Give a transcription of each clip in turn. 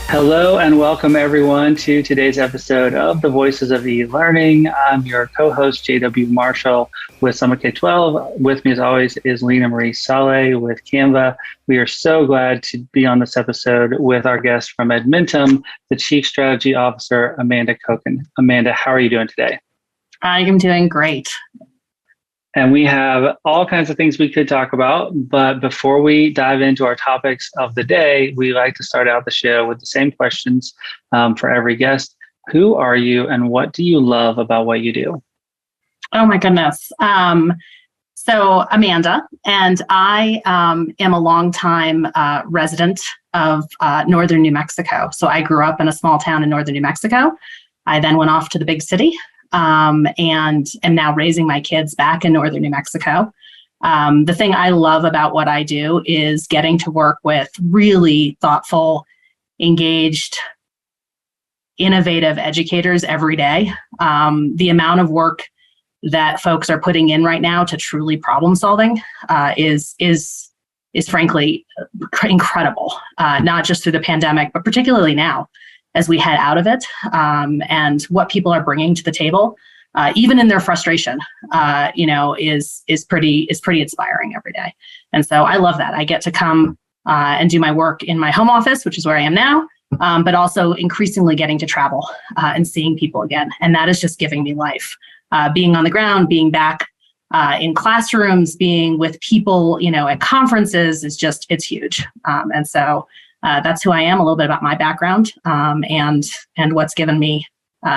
Hello and welcome everyone to today's episode of the Voices of eLearning. I'm your co-host JW Marshall with Summer K-12. With me as always is Lena Marie Saleh with Canva. We are so glad to be on this episode with our guest from Edmentum, the Chief Strategy Officer, Amanda Koken. Amanda, how are you doing today? I am doing great. And we have all kinds of things we could talk about. But before we dive into our topics of the day, we like to start out the show with the same questions for every guest. Who are you and what do you love about what you do? Oh my goodness. So Amanda, and I am a longtime resident of northern New Mexico. So I grew up in a small town in northern New Mexico. I then went off to the big city. And am now raising my kids back in northern New Mexico. The thing I love about what I do is getting to work with really thoughtful, engaged, innovative educators every day. The amount of work that folks are putting in right now to truly problem solving is frankly incredible, not just through the pandemic, but particularly now, as we head out of it, and what people are bringing to the table, even in their frustration, is pretty inspiring every day. And so I love that. I get to come and do my work in my home office, which is where I am now, but also increasingly getting to travel and seeing people again. And that is just giving me life. Being on the ground, being back in classrooms, being with people, at conferences it's huge. And so that's who I am, a little bit about my background, and what's given me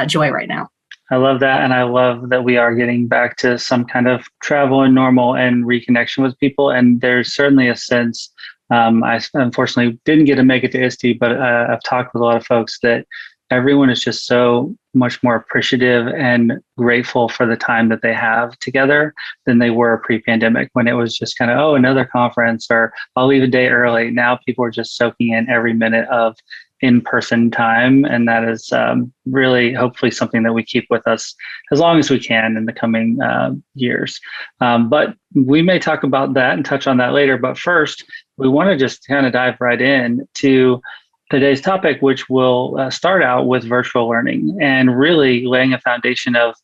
joy right now. I love that. And I love that we are getting back to some kind of travel and normal and reconnection with people. And there's certainly a sense, I unfortunately didn't get to make it to ISTE, but I've talked with a lot of folks that everyone is just so much more appreciative and grateful for the time that they have together than they were pre-pandemic, when it was just kind of, another conference, or I'll leave a day early. Now people are just soaking in every minute of in-person time. And that is really hopefully something that we keep with us as long as we can in the coming years. But we may talk about that and touch on that later. But first, we want to just kind of dive right in to today's topic, which will start out with virtual learning and really laying a foundation of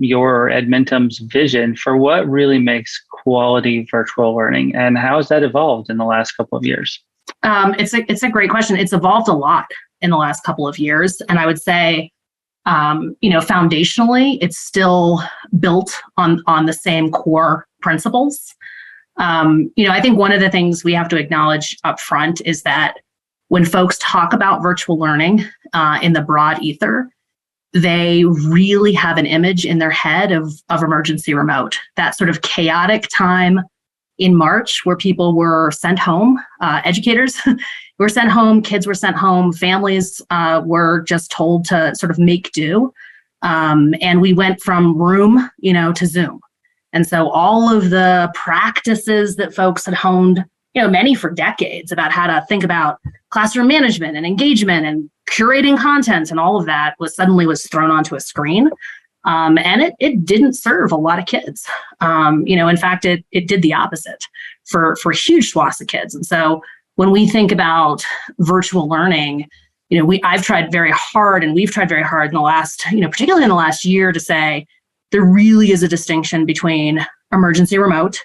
your Edmentum's vision for what really makes quality virtual learning, and how has that evolved in the last couple of years? It's a great question. It's evolved a lot in the last couple of years, and I would say, foundationally, it's still built on the same core principles. I think one of the things we have to acknowledge up front is that when folks talk about virtual learning in the broad ether, they really have an image in their head of emergency remote, that sort of chaotic time in March where people were sent home, educators were sent home, kids were sent home, families were just told to sort of make do. And we went from room, to Zoom. And so all of the practices that folks had honed, many for decades, about how to think about classroom management and engagement and curating content and all of that was thrown onto a screen. And it didn't serve a lot of kids. In fact, it did the opposite for huge swaths of kids. And so when we think about virtual learning, I've tried very hard, and we've tried very hard in the last, particularly in the last year, to say there really is a distinction between emergency remote,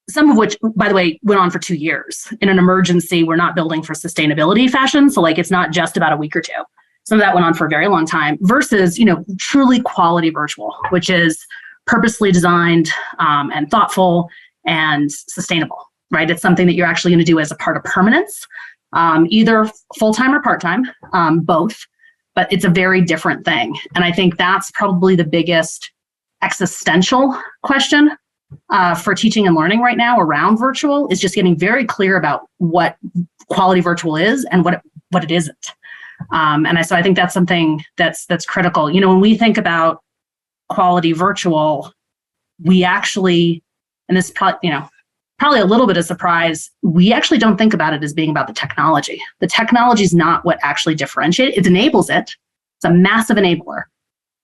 some of which, by the way, went on for 2 years. In an emergency, we're not building for sustainability fashion. So it's not just about a week or two. Some of that went on for a very long time versus, truly quality virtual, which is purposely designed and thoughtful and sustainable, right? It's something that you're actually going to do as a part of permanence, either full-time or part-time, both, but it's a very different thing. And I think that's probably the biggest existential question for teaching and learning right now around virtual, is just getting very clear about what quality virtual is and what it isn't. So I think that's something that's critical. When we think about quality virtual, we actually, and this is probably a little bit of surprise, we actually don't think about it as being about the technology. The technology is not what actually differentiates. It enables it. It's a massive enabler.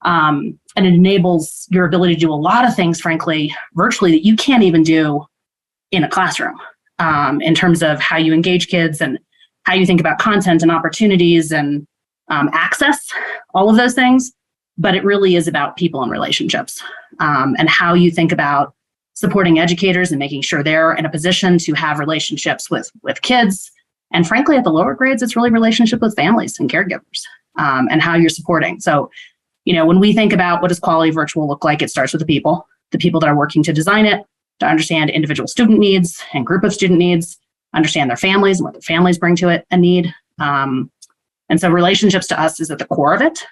And it enables your ability to do a lot of things, frankly, virtually, that you can't even do in a classroom, in terms of how you engage kids and how you think about content and opportunities and access, all of those things. But it really is about people and relationships, and how you think about supporting educators and making sure they're in a position to have relationships with kids. And frankly, at the lower grades, it's really relationship with families and caregivers, and how you're supporting. So, when we think about what does quality virtual look like, it starts with the people that are working to design it, to understand individual student needs and group of student needs, understand their families and what their families bring to it a need. And so relationships to us is at the core of it.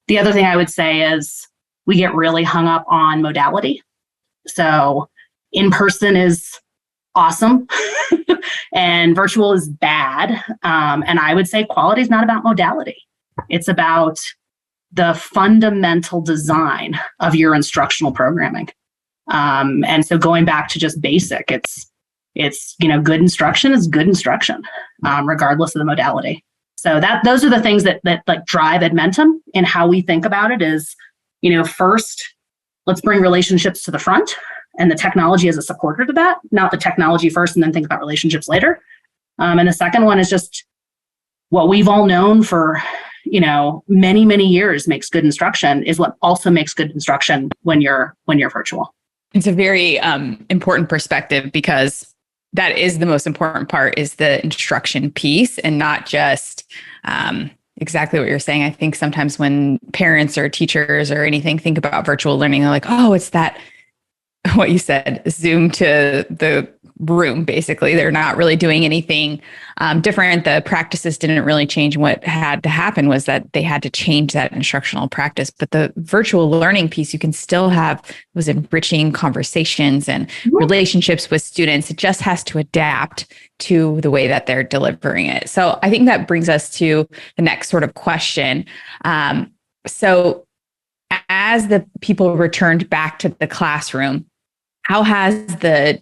The other thing I would say is we get really hung up on modality. So in-person is awesome and virtual is bad. And I would say quality is not about modality. It's about the fundamental design of your instructional programming. And so going back to just basic, it's good instruction is good instruction, regardless of the modality. So those are the things that like drive Edmentum and how we think about it is, first, let's bring relationships to the front and the technology as a supporter to that, not the technology first and then think about relationships later. And the second one is just what we've all known for, many, many years makes good instruction is what also makes good instruction when you're virtual. It's a very important perspective because that is the most important part is the instruction piece and not just exactly what you're saying. I think sometimes when parents or teachers or anything think about virtual learning, they're like, oh, it's that, what you said, Zoom to the room, basically. They're not really doing anything different. The practices didn't really change. What had to happen was that they had to change that instructional practice. But the virtual learning piece, you can still have was enriching conversations and relationships with students. It just has to adapt to the way that they're delivering it. So I think that brings us to the next sort of question. So as the people returned back to the classroom, how has the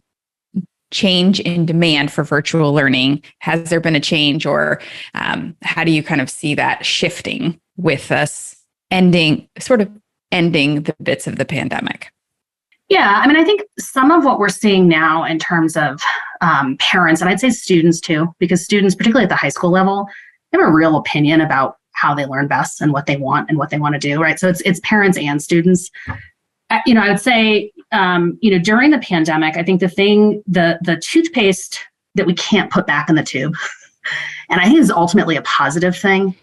change in demand for virtual learning, has there been a change, or how do you kind of see that shifting with us ending the bits of the pandemic? Yeah, I think some of what we're seeing now in terms of parents, and I'd say students too, because students, particularly at the high school level, have a real opinion about how they learn best and what they want to do, right? So it's parents and students. I would say, during the pandemic, I think the toothpaste that we can't put back in the tube, and I think is ultimately a positive thing,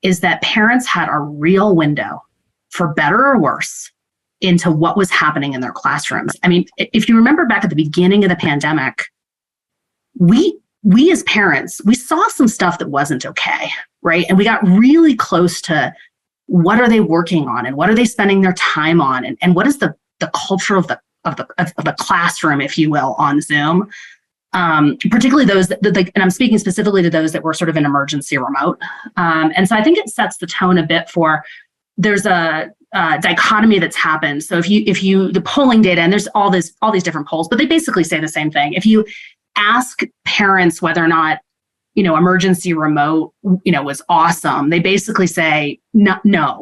is that parents had a real window, for better or worse, into what was happening in their classrooms. If you remember back at the beginning of the pandemic, we as parents, we saw some stuff that wasn't okay, right? And we got really close to what are they working on and what are they spending their time on, and what is the culture of the classroom, if you will, on Zoom. Particularly those that, and I'm speaking specifically to those that were sort of an emergency remote. And so I think it sets the tone a bit for, there's a dichotomy that's happened. So if you the polling data, and there's all these different polls, but they basically say the same thing. If you ask parents whether or not emergency remote, was awesome, they basically say no,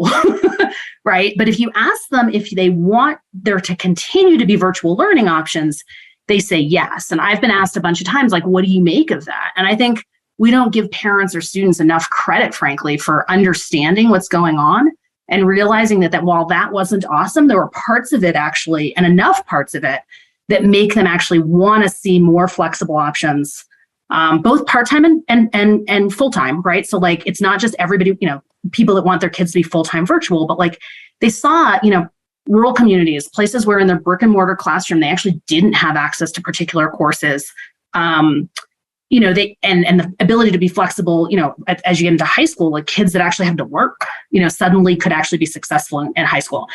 right? But if you ask them if they want there to continue to be virtual learning options, they say yes. And I've been asked a bunch of times, like, what do you make of that? And I think we don't give parents or students enough credit, frankly, for understanding what's going on and realizing that while that wasn't awesome, there were parts of it actually, and enough parts of it, that make them actually want to see more flexible options. Both part-time and full-time, right? So like, it's not just everybody, people that want their kids to be full-time virtual, but like they saw, rural communities, places where in their brick and mortar classroom, they actually didn't have access to particular courses. They and the ability to be flexible, as you get into high school, like kids that actually have to work, suddenly could actually be successful in high school.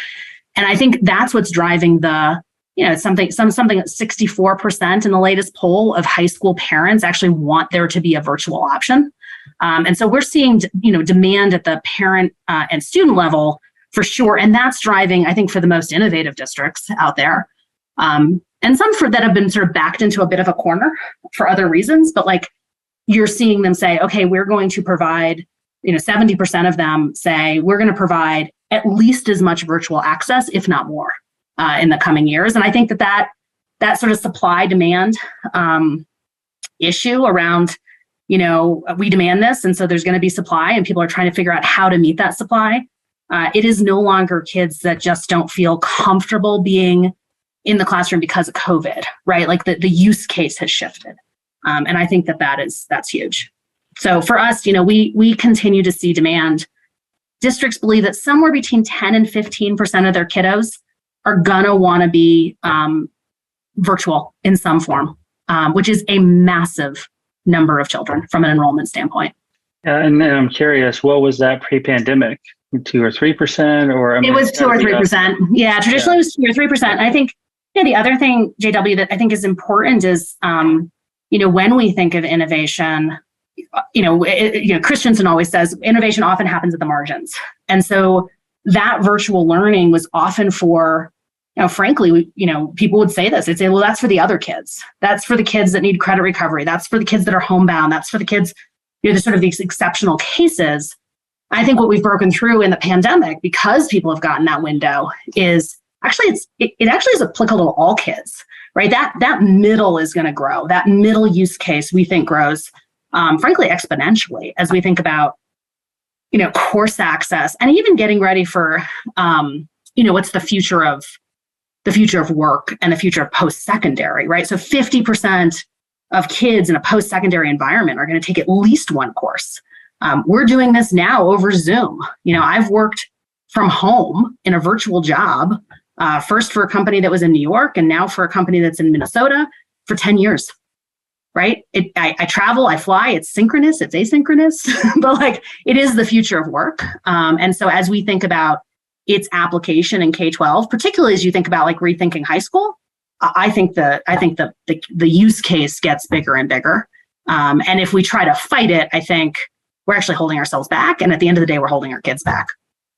And I think that's what's driving something 64% in the latest poll of high school parents actually want there to be a virtual option. And so we're seeing, demand at the parent and student level for sure. And that's driving, I think, for the most innovative districts out there. And some that have been sort of backed into a bit of a corner for other reasons, but like you're seeing them say, okay, we're going to provide, 70% of them say we're going to provide at least as much virtual access, if not more, in the coming years. And I think that sort of supply demand issue around we demand this, and so there's going to be supply, and people are trying to figure out how to meet that supply. It is no longer kids that just don't feel comfortable being in the classroom because of COVID, right? Like the use case has shifted. And I think that's huge. So for us, we continue to see demand. Districts believe that somewhere between 10 and 15% of their kiddos are gonna wanna be virtual in some form, which is a massive number of children from an enrollment standpoint. And I'm curious, what was that pre-pandemic? 2 or 3%, or it was 2 or 3%. Yeah, traditionally it was 2 or 3%. I think the other thing, JW, that I think is important is, when we think of innovation, Christensen always says innovation often happens at the margins, and so that virtual learning was often for, frankly, people would say this. They'd say, well, that's for the other kids. That's for the kids that need credit recovery. That's for the kids that are homebound. That's for the kids, there's sort of these exceptional cases. I think what we've broken through in the pandemic, because people have gotten that window, is actually it actually is applicable to all kids, right? That middle is going to grow. That middle use case we think grows, frankly, exponentially as we think about, course access, and even getting ready for, what's the future of work and the future of post-secondary, right? So 50% of kids in a post-secondary environment are going to take at least one course. We're doing this now over Zoom. I've worked from home in a virtual job, first for a company that was in New York and now for a company that's in Minnesota for 10 years, right? I travel, I fly, it's synchronous, it's asynchronous, but it is the future of work. And so as we think about its application in K-12, particularly as you think about rethinking high school, I think the use case gets bigger and bigger. And if we try to fight it, I think we're actually holding ourselves back. And at the end of the day, we're holding our kids back.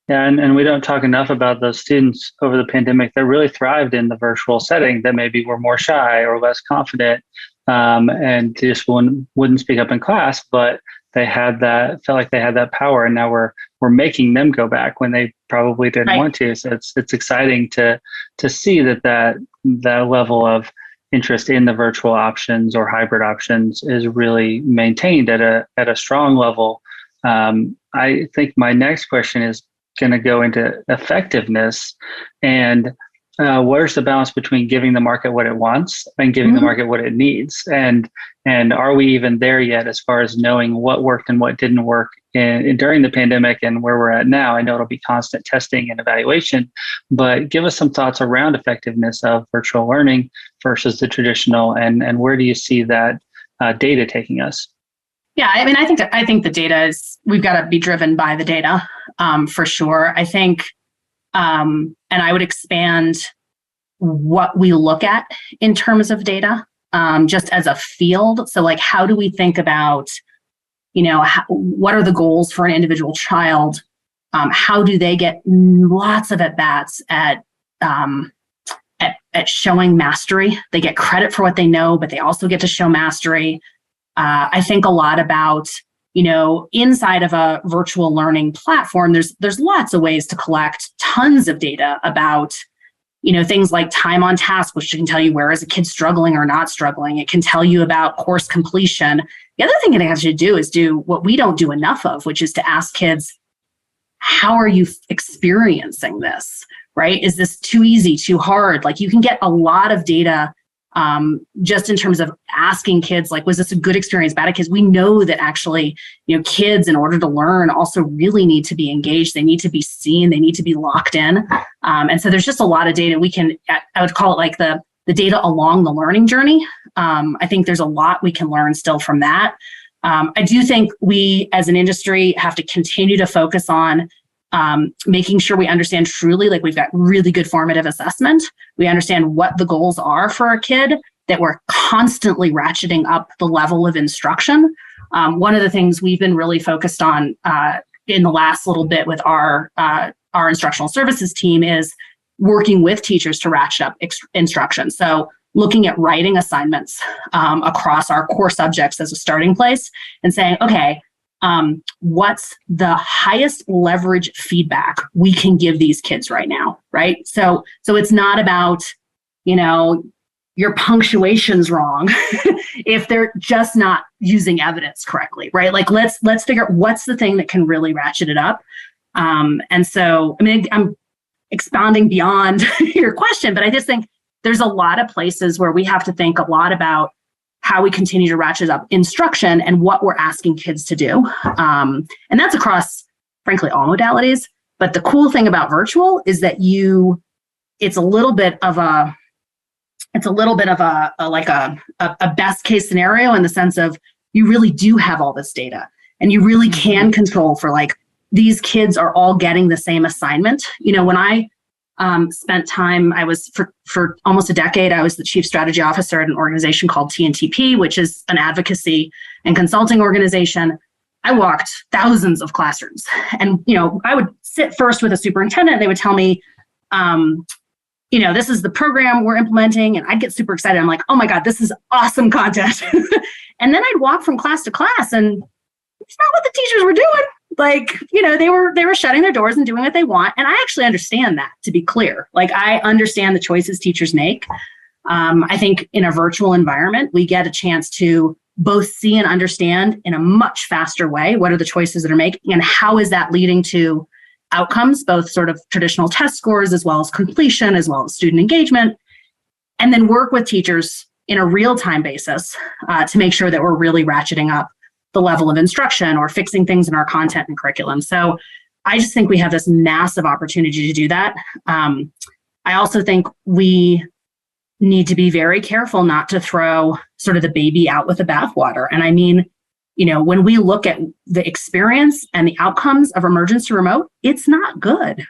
Yeah, and we don't talk enough about those students over the pandemic that really thrived in the virtual setting, that maybe were more shy or less confident, and just wouldn't speak up in class, but they felt like they had that power, and now we're making them go back when they probably didn't want to. So it's exciting to see that level of interest in the virtual options or hybrid options is really maintained at a strong level. I think my next question is going to go into effectiveness, and where's the balance between giving the market what it wants and giving the market what it needs, and are we even there yet as far as knowing what worked and what didn't work during the pandemic and where we're at now? I know it'll be constant testing and evaluation, but give us some thoughts around effectiveness of virtual learning versus the traditional, and where do you see that data taking us? Yeah, I think the data we've got to be driven by the data, for sure. I think, and I would expand what we look at in terms of data, just as a field. So how do we think about, what are the goals for an individual child? How do they get lots of at-bats at showing mastery? They get credit for what they know, but they also get to show mastery. I think a lot about, inside of a virtual learning platform, there's lots of ways to collect tons of data about, things like time on task, which can tell you where is a kid struggling or not struggling. It can tell you about course completion. The other thing it has to do is do what we don't do enough of, which is to ask kids, how are you experiencing this, right? Is this too easy, too hard? You can get a lot of data just in terms of asking kids, was this a good experience, bad? Because we know that actually, kids, in order to learn, also really need to be engaged. They need to be seen. They need to be locked in. And so there's just a lot of data I would call it the data along the learning journey. I think there's a lot we can learn still from that. I do think we as an industry have to continue to focus on making sure we understand truly, we've got really good formative assessment. We understand what the goals are for a kid, that we're constantly ratcheting up the level of instruction. One of the things we've been really focused on in the last little bit with our instructional services team is working with teachers to ratchet up instruction. So looking at writing assignments across our core subjects as a starting place and saying, okay, what's the highest leverage feedback we can give these kids right now, right? So it's not about, your punctuation's wrong if they're just not using evidence correctly, right? Like let's figure out what's the thing that can really ratchet it up. And so, I mean, I'm expounding beyond your question, but I just think there's a lot of places where we have to think a lot about how we continue to ratchet up instruction and what we're asking kids to do. And that's across, frankly, all modalities. But the cool thing about virtual is that it's a little bit of a best case scenario in the sense of you really do have all this data and you really can control for like, these kids are all getting the same assignment. You know, when I spent time, I was for almost a decade, I was the chief strategy officer at an organization called TNTP, which is an advocacy and consulting organization. I walked thousands of classrooms and, you know, I would sit first with a superintendent. They would tell me, you know, this is the program we're implementing. And I'd get super excited. I'm like, oh my God, this is awesome content. And then I'd walk from class to class and it's not what the teachers were doing. Like, you know, they were shutting their doors and doing what they want. And I actually understand that, to be clear. Like, I understand the choices teachers make. I think in a virtual environment, we get a chance to both see and understand in a much faster way what are the choices that are making and how is that leading to outcomes, both sort of traditional test scores as well as completion, as well as student engagement, and then work with teachers in a real-time basis to make sure that we're really ratcheting up the level of instruction or fixing things in our content and curriculum. So I just think we have this massive opportunity to do that. I also think we need to be very careful not to throw sort of the baby out with the bathwater. And I mean, you know, when we look at the experience and the outcomes of emergency remote, it's not good.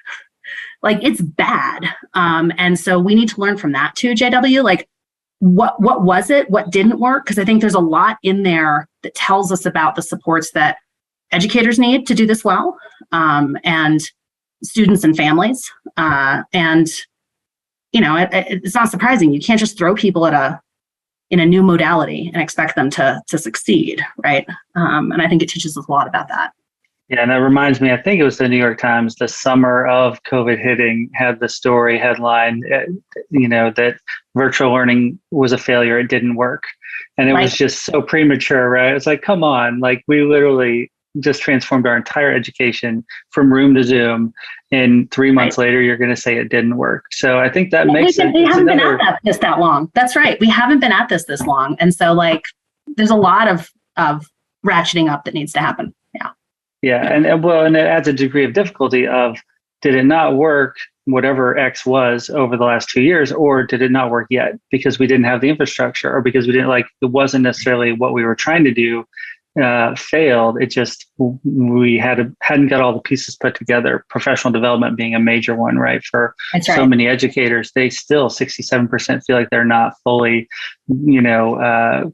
Like, it's bad. And so we need to learn from that too, JW. Like, what was it? What didn't work? Because I think there's a lot in there that tells us about the supports that educators need to do this well, and students and families. And, you know, it's not surprising. You can't just throw people in a new modality and expect them to succeed, right? And I think it teaches us a lot about that. Yeah, and that reminds me, I think it was the New York Times, the summer of COVID hitting, had the story headline, you know, that virtual learning was a failure. It didn't work. And it was just so premature, right? It's like, come on, like we literally just transformed our entire education from room to Zoom. And 3 months later, you're going to say it didn't work. So I think that makes it. We haven't been at this that long. That's right. We haven't been at this long. And so like, there's a lot of ratcheting up that needs to happen. Yeah. Yeah. And it adds a degree of difficulty of, did it not work, whatever X was over the last 2 years, or did it not work yet because we didn't have the infrastructure, or because we didn't it wasn't necessarily what we were trying to do failed. It just, we hadn't got all the pieces put together. Professional development being a major one, right? For so many educators, they still 67% feel like they're not fully,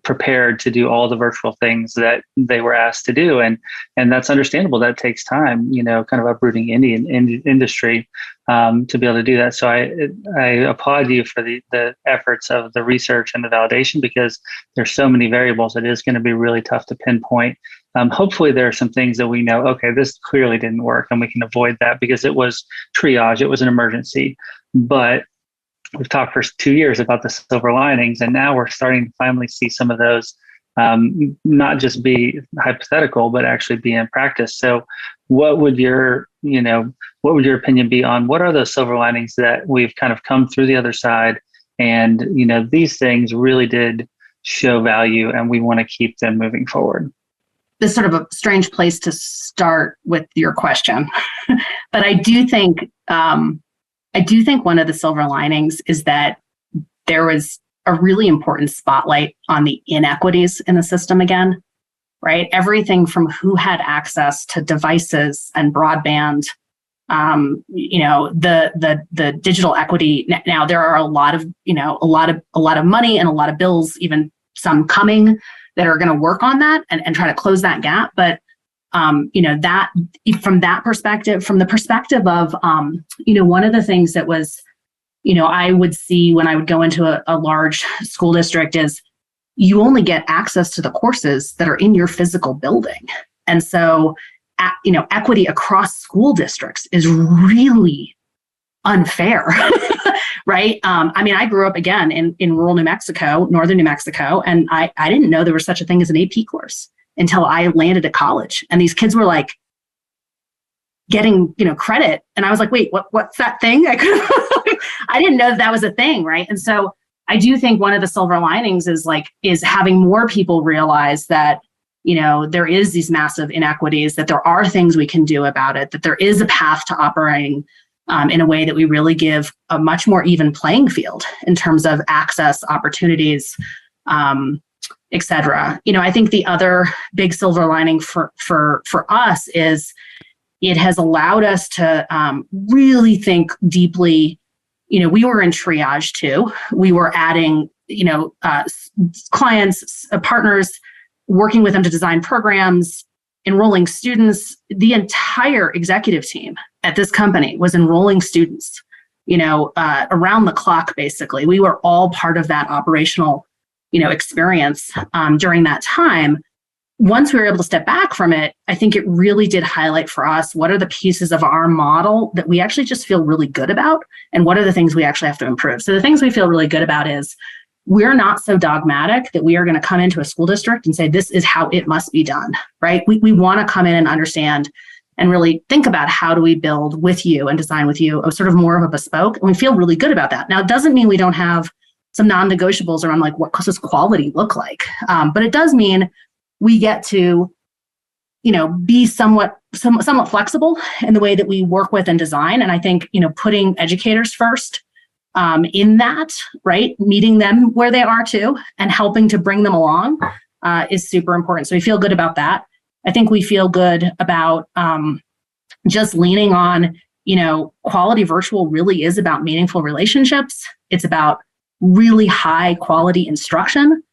prepared to do all the virtual things that they were asked to do, and that's understandable. That takes time, kind of uprooting any industry to be able to do that. So I applaud you for the efforts of the research and the validation, because there's so many variables. It is going to be really tough to pinpoint. Hopefully there are some things that we know, okay, this clearly didn't work, and we can avoid that because it was triage, it was an emergency. But we've talked for 2 years about the silver linings, and now we're starting to finally see some of those not just be hypothetical, but actually be in practice. So what would your opinion be on what are those silver linings that we've kind of come through the other side, and these things really did show value and we want to keep them moving forward? This is sort of a strange place to start with your question, but I do think one of the silver linings is that there was a really important spotlight on the inequities in the system again, right? Everything from who had access to devices and broadband, the digital equity. Now there are a lot of money and a lot of bills, even some coming, that are going to work on that and try to close that gap. But that from that perspective, from the perspective of one of the things that was, I would see when I would go into a large school district is you only get access to the courses that are in your physical building. And so, equity across school districts is really unfair, right? I mean, I grew up again in rural New Mexico, northern New Mexico, and I didn't know there was such a thing as an AP course until I landed at college. And these kids were like getting, credit. And I was like, wait, what's that thing? I didn't know that was a thing, right? And so I do think one of the silver linings is having more people realize that, there is these massive inequities, that there are things we can do about it, that there is a path to operating in a way that we really give a much more even playing field in terms of access, opportunities, et cetera. I think the other big silver lining for us is it has allowed us to really think deeply. We were in triage too. We were adding, clients, partners, working with them to design programs, enrolling students. The entire executive team at this company was enrolling students, around the clock, basically. We were all part of that operational, experience during that time. Once we were able to step back from it, I think it really did highlight for us what are the pieces of our model that we actually just feel really good about, and what are the things we actually have to improve. So the things we feel really good about is we're not so dogmatic that we are going to come into a school district and say, this is how it must be done, right? We want to come in and understand and really think about how do we build with you and design with you a sort of more of a bespoke. And we feel really good about that. Now, it doesn't mean we don't have some non-negotiables around like, what does quality look like? But it does mean we get to, be somewhat flexible in the way that we work with and design. And I think, putting educators first in that, right, meeting them where they are too, and helping to bring them along is super important. So we feel good about that. I think we feel good about just leaning on, quality virtual really is about meaningful relationships. It's about really high quality instruction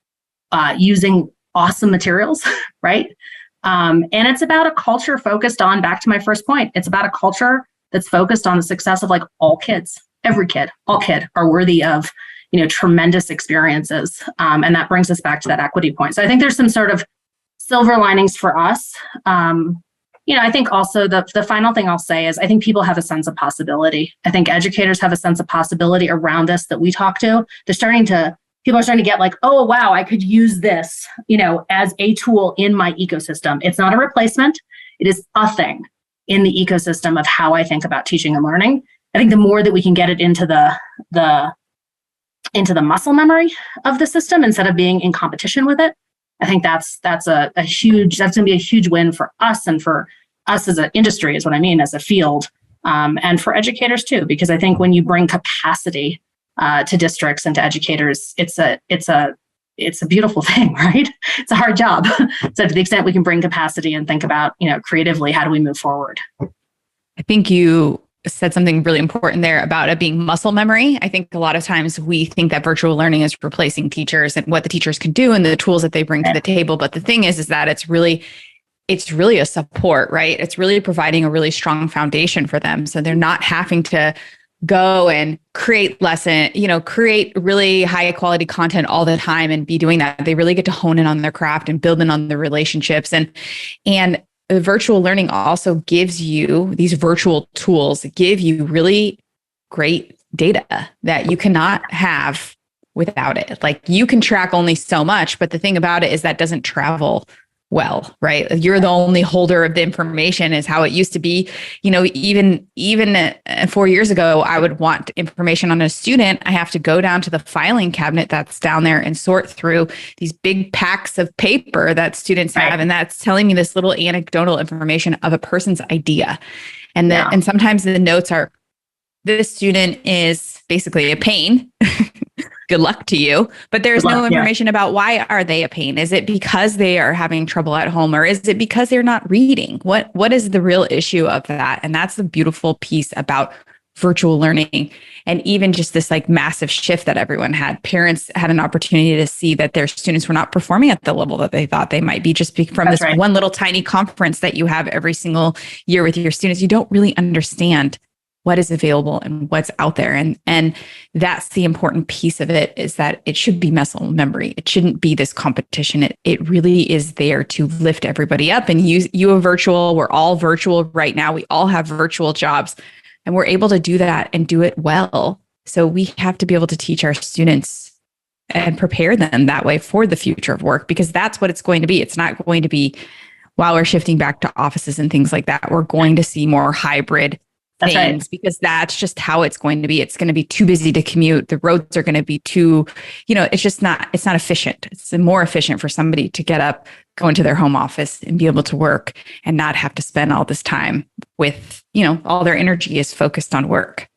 using awesome materials, right? And it's about a culture focused on, back to my first point, it's about a culture that's focused on the success of like all kids, every kid, all kid are worthy of, tremendous experiences. And that brings us back to that equity point. So I think there's some sort of silver linings for us. I think also the final thing I'll say is I think people have a sense of possibility. I think educators have a sense of possibility around us that we talk to. People are starting to get like, oh, wow, I could use this, as a tool in my ecosystem. It's not a replacement. It is a thing in the ecosystem of how I think about teaching and learning. I think the more that we can get it into the muscle memory of the system instead of being in competition with it, I think that's going to be a huge win for us and for us as an industry is what I mean, as a field, and for educators too, because I think when you bring capacity to districts and to educators, it's a beautiful thing, right? It's a hard job. So to the extent we can bring capacity and think about, creatively, how do we move forward? I think you said something really important there about it being muscle memory. I think a lot of times we think that virtual learning is replacing teachers and what the teachers can do and the tools that they bring to the table. But the thing is that it's really a support, right? It's really providing a really strong foundation for them. So they're not having to go and create create really high quality content all the time and be doing that. They really get to hone in on their craft and build in on their relationships. And the virtual learning also gives you these virtual tools, give you really great data that you cannot have without it. Like you can track only so much, but the thing about it is that doesn't travel well, right? You're the only holder of the information is how it used to be. Even 4 years ago, I would want information on a student. I have to go down to the filing cabinet that's down there and sort through these big packs of paper that students have. And that's telling me this little anecdotal information of a person's idea. And sometimes the notes are, this student is basically a pain. Good luck to you. But there's no information about why are they a pain? Is it because they are having trouble at home, or is it because they're not reading? What is the real issue of that? And that's the beautiful piece about virtual learning. And even just this like massive shift that everyone had. Parents had an opportunity to see that their students were not performing at the level that they thought they might be from this one little tiny conference that you have every single year with your students. You don't really understand what is available and what's out there. And that's the important piece of it, is that it should be muscle memory. It shouldn't be this competition. It really is there to lift everybody up. And you are virtual. We're all virtual right now. We all have virtual jobs. And we're able to do that and do it well. So we have to be able to teach our students and prepare them that way for the future of work, because that's what it's going to be. It's not going to be while we're shifting back to offices and things like that. We're going to see more hybrid That's things, right. because that's just how it's going to be. It's going to be too busy to commute. The roads are going to be too, it's not efficient. It's more efficient for somebody to get up, go into their home office and be able to work and not have to spend all this time with, all their energy is focused on work.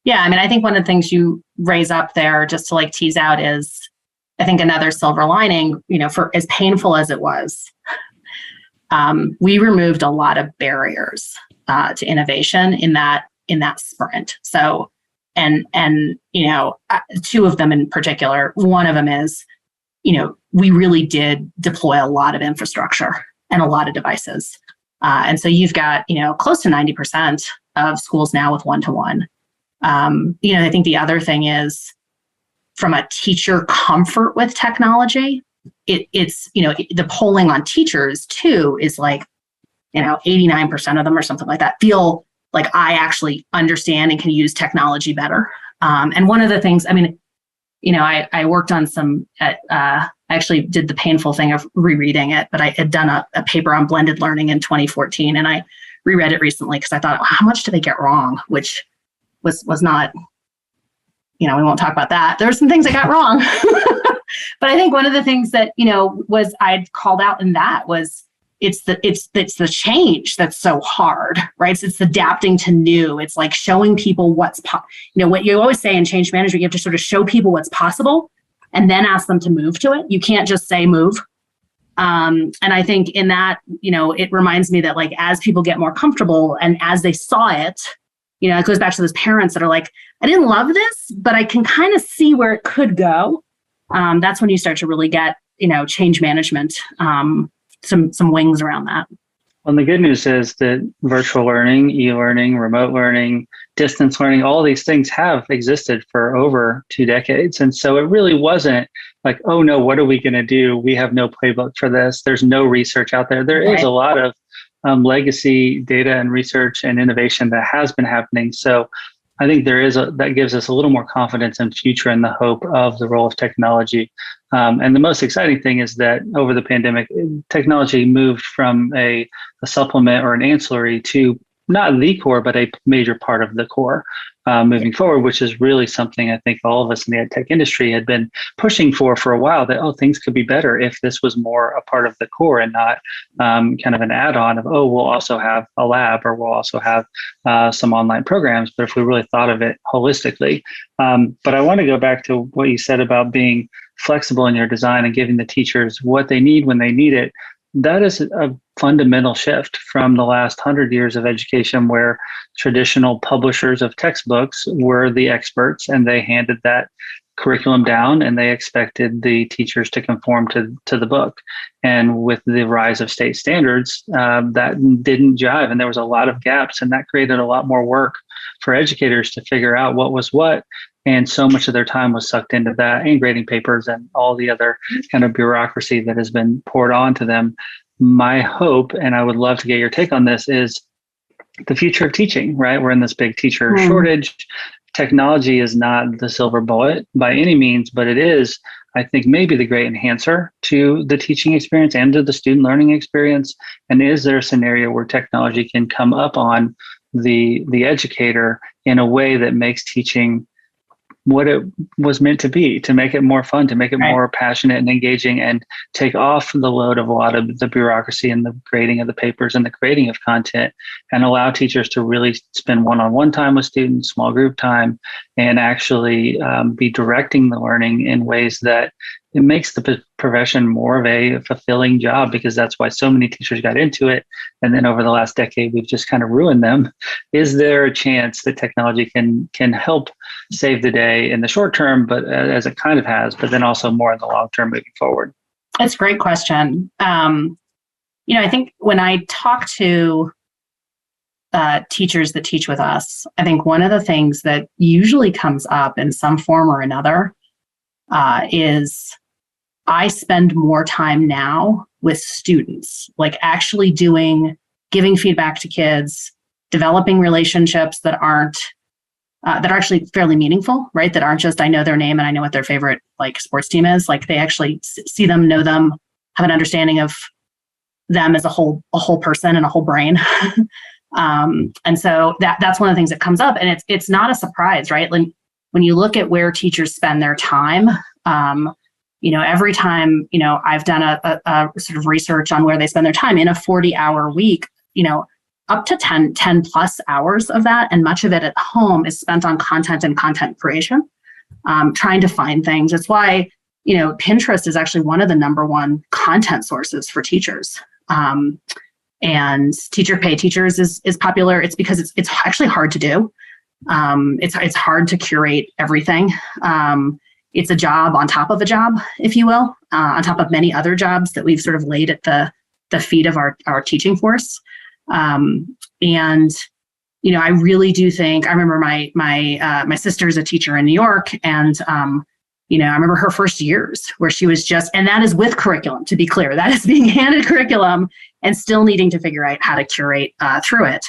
Yeah. I mean, I think one of the things you raise up there just to like tease out is, I think another silver lining, for as painful as it was, we removed a lot of barriers to innovation in that sprint. So, and two of them in particular. One of them is, we really did deploy a lot of infrastructure and a lot of devices, and so you've got close to 90% of schools now with one-to-one. I think the other thing is, from a teacher comfort with technology, it's the polling on teachers too is like 89% of them or something like that feel like I actually understand and can use technology better. And one of the things, I worked on I actually did the painful thing of rereading it, but I had done a paper on blended learning in 2014, and I reread it recently because I thought, how much do they get wrong? Which was not, we won't talk about that. There were some things I got wrong. But I think one of the things that, was I'd called out in that was it's the change that's so hard, right? So it's adapting to new. It's like showing people what you always say in change management, you have to sort of show people what's possible and then ask them to move to it. You can't just say move. And I think in that, it reminds me that like, as people get more comfortable and as they saw it, it goes back to those parents that are like, I didn't love this, but I can kind of see where it could go. That's when you start to really get, change management, some wings around that. Well, the good news is that virtual learning, e-learning, remote learning, distance learning, all these things have existed for over 2 decades. And so it really wasn't like, oh no, what are we going to do? We have no playbook for this. There's no research out there. There is a lot of legacy data and research and innovation that has been happening. So I think that gives us a little more confidence in future and the hope of the role of technology. And the most exciting thing is that over the pandemic, technology moved from a supplement or an ancillary to not the core, but a major part of the core moving forward, which is really something I think all of us in the ed tech industry had been pushing for a while, that, things could be better if this was more a part of the core and not kind of an add-on of, we'll also have a lab or we'll also have some online programs, but if we really thought of it holistically. But I want to go back to what you said about being flexible in your design and giving the teachers what they need when they need it. That is a fundamental shift from the last 100 years of education, where traditional publishers of textbooks were the experts and they handed that curriculum down and they expected the teachers to conform to the book. And with the rise of state standards, that didn't jive, and there was a lot of gaps, and that created a lot more work for educators to figure out what was what. And so much of their time was sucked into that, and grading papers and all the other kind of bureaucracy that has been poured onto them. My hope, and I would love to get your take on this, is the future of teaching, right? We're in this big teacher shortage. Technology is not the silver bullet by any means, but it is, I think, maybe the great enhancer to the teaching experience and to the student learning experience. And is there a scenario where technology can come up on the educator in a way that makes teaching what it was meant to be, to make it more fun, to make it more passionate and engaging, and take off the load of a lot of the bureaucracy and the grading of the papers and the creating of content, and allow teachers to really spend one-on-one time with students, small group time, and actually be directing the learning in ways that it makes the profession more of a fulfilling job, because that's why so many teachers got into it. And then over the last decade, we've just kind of ruined them. Is there a chance that technology can help save the day in the short term, but as it kind of has, but then also more in the long term moving forward? That's a great question. I think when I talk to teachers that teach with us, I think one of the things that usually comes up in some form or another is I spend more time now with students, like actually giving feedback to kids, developing relationships that are actually fairly meaningful, right? That aren't just, I know their name and I know what their favorite like sports team is. Like they actually see them, know them, have an understanding of them as a whole person and a whole brain. And so that's one of the things that comes up, and it's not a surprise, right? Like when you look at where teachers spend their time, every time, I've done a sort of research on where they spend their time in a 40-hour week, up to 10 plus hours of that, and much of it at home is spent on content and content creation, trying to find things. It's why, Pinterest is actually one of the number one content sources for teachers. And teacher pay teachers is popular. It's because it's actually hard to do. It's hard to curate everything. It's a job on top of a job, if you will, on top of many other jobs that we've sort of laid at the feet of our teaching force. And I really do think, I remember my sister's a teacher in New York, and I remember her first years where she was and that is with curriculum, to be clear, that is being handed curriculum and still needing to figure out how to curate through it.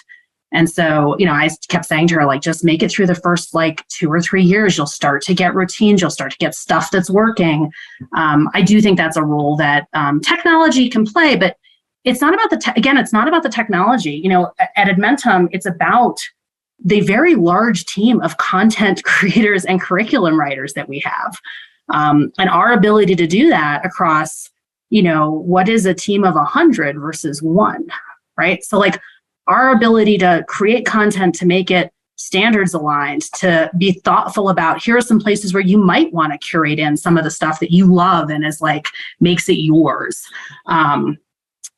And so, I kept saying to her, like, just make it through the first 2 or 3 years. You'll start to get routines. You'll start to get stuff that's working. I do think that's a role that technology can play, but it's not about it's not about the technology. At Edmentum, it's about the very large team of content creators and curriculum writers that we have. And our ability to do that across, what is a team of 100 versus 1, right? So our ability to create content, to make it standards aligned, to be thoughtful about, here are some places where you might want to curate in some of the stuff that you love and is makes it yours.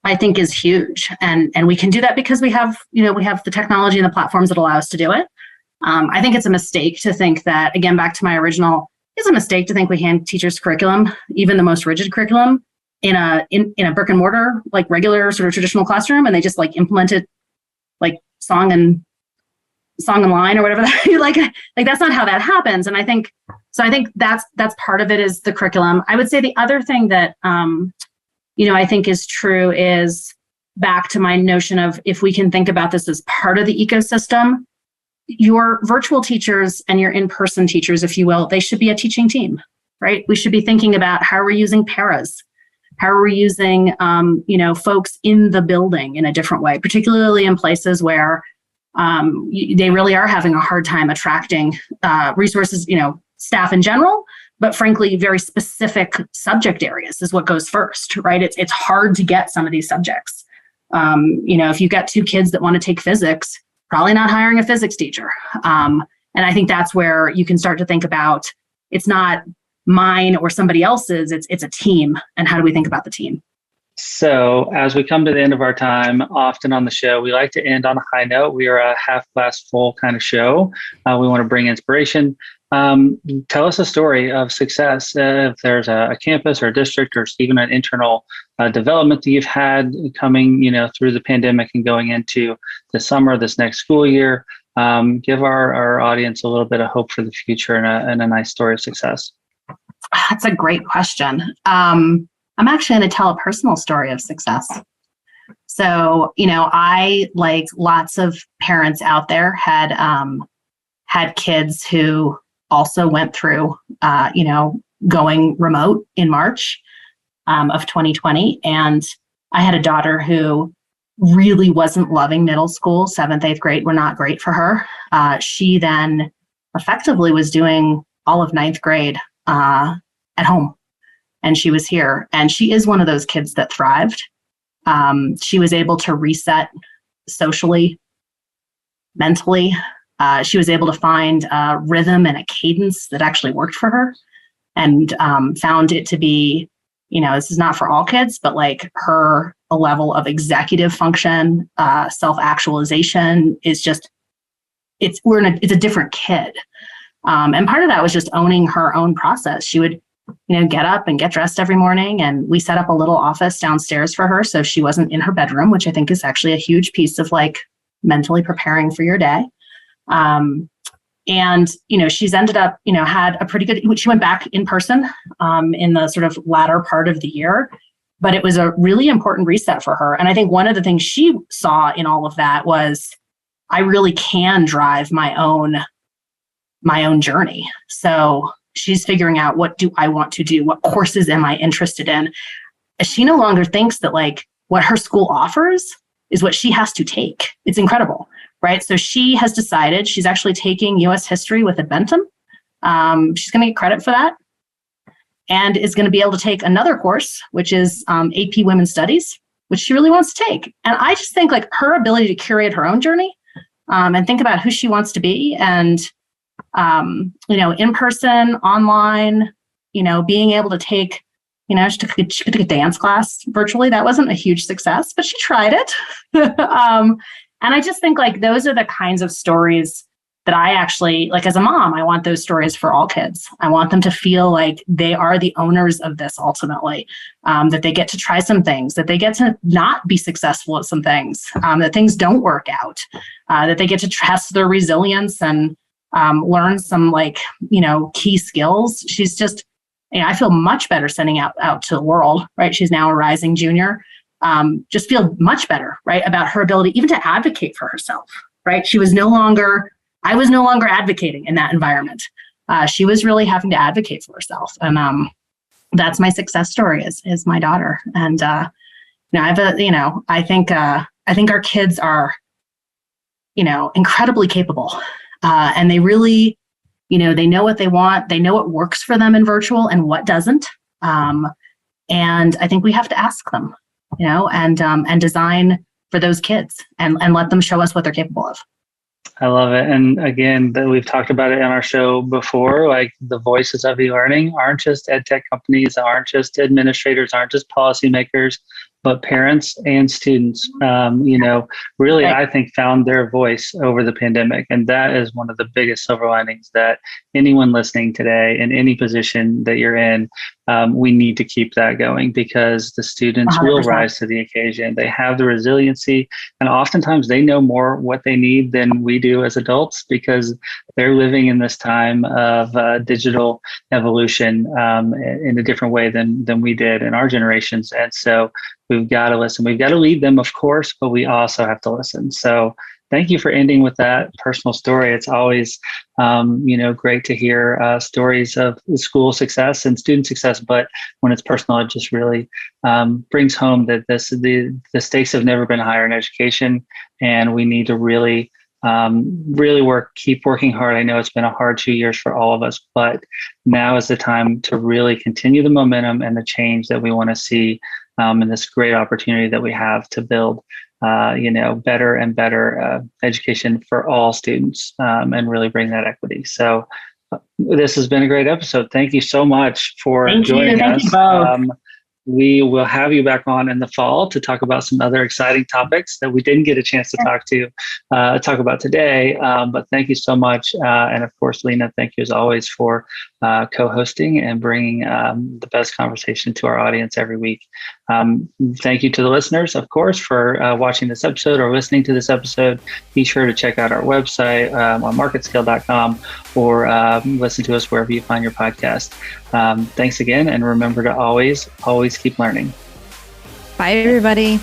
I think is huge. And we can do that because we have the technology and the platforms that allow us to do it. I think it's a mistake to think that, again, back to my original, it's a mistake to think we hand teachers curriculum, even the most rigid curriculum, in a brick and mortar, regular sort of traditional classroom, and they just implement it song and line or whatever that, that's not how that happens. And I think that's part of it, is the curriculum. I would say the other thing that, I think is true is back to my notion of, if we can think about this as part of the ecosystem, your virtual teachers and your in-person teachers, if you will, they should be a teaching team, right? We should be thinking about how are we using paras? How are we using, folks in the building in a different way, particularly in places where they really are having a hard time attracting resources, staff in general, but frankly, very specific subject areas is what goes first, right? It's hard to get some of these subjects. If you've got 2 kids that want to take physics, probably not hiring a physics teacher. And I think that's where you can start to think about, it's not mine or somebody else's, it's a team. And how do we think about the team? So as we come to the end of our time, often on the show, we like to end on a high note. We are a half glass full kind of show. We want to bring inspiration. Tell us a story of success. If there's a campus or a district or even an internal development that you've had coming, through the pandemic and going into the summer, this next school year, give our audience a little bit of hope for the future and a nice story of success. That's a great question. I'm actually going to tell a personal story of success. So, I, like lots of parents out there, had kids who also went through, going remote in March of 2020. And I had a daughter who really wasn't loving middle school. 7th, 8th grade were not great for her. She then effectively was doing all of 9th grade at home. And she was here. And she is one of those kids that thrived. She was able to reset socially, mentally. She was able to find a rhythm and a cadence that actually worked for her, and found it to be, this is not for all kids, but her, a level of executive function, self-actualization is just, it's a different kid. And part of that was just owning her own process. She would, get up and get dressed every morning, and we set up a little office downstairs for her so she wasn't in her bedroom, which I think is actually a huge piece of mentally preparing for your day. And, she's ended up, had a pretty good, she went back in person in the sort of latter part of the year, but it was a really important reset for her. And I think one of the things she saw in all of that was, I really can drive my own journey. So she's figuring out, what do I want to do? What courses am I interested in? She no longer thinks that like what her school offers is what she has to take. It's incredible, right? So she has decided she's actually taking US history with a Bentham. She's going to get credit for that, and is going to be able to take another course, which is AP Women's Studies, which she really wants to take. And I just think like her ability to curate her own journey and think about who she wants to be, and in person, online, being able to take, she took a dance class virtually. That wasn't a huge success, but she tried it. And I just think like those are the kinds of stories that I actually, like as a mom, I want those stories for all kids. I want them to feel like they are the owners of this ultimately, that they get to try some things, that they get to not be successful at some things, that things don't work out, that they get to test their resilience and learn some key skills. She's just, I feel much better sending out to the world, right? She's now a rising junior. Just feel much better, right? About her ability even to advocate for herself, right? I was no longer advocating in that environment. She was really having to advocate for herself. And that's my success story is my daughter. And, I think our kids are, incredibly capable. And they really, they know what they want. They know what works for them in virtual and what doesn't. And I think we have to ask them, and design for those kids and let them show us what they're capable of. I love it. And again, we've talked about it on our show before, like the voices of eLearning aren't just ed tech companies, aren't just administrators, aren't just policymakers, but parents and students, really, Right. I think found their voice over the pandemic. And that is one of the biggest silver linings that anyone listening today in any position that you're in, we need to keep that going, because the students 100%. will rise to the occasion. They have the resiliency, and oftentimes they know more what they need than we do as adults, because they're living in this time of digital evolution in a different way than we did in our generations. And so we've got to listen. We've got to lead them, of course, but we also have to listen. So thank you for ending with that personal story. It's always, great to hear stories of school success and student success. But when it's personal, it just really brings home that the stakes have never been higher in education, and we need to really keep working hard. I know it's been a hard 2 years for all of us, but now is the time to really continue the momentum and the change that we want to see, and this great opportunity that we have to build better and better education for all students, and really bring that equity. So this has been a great episode. Thank you so much for joining us. You both. We will have you back on in the fall to talk about some other exciting topics that we didn't get a chance to talk about today. But thank you so much. And of course, Lena, thank you as always for co-hosting and bringing the best conversation to our audience every week. Thank you to the listeners, of course, for watching this episode or listening to this episode. Be sure to check out our website on MarketScale.com, or listen to us wherever you find your podcast. Thanks again, and remember to always keep learning. Bye, everybody.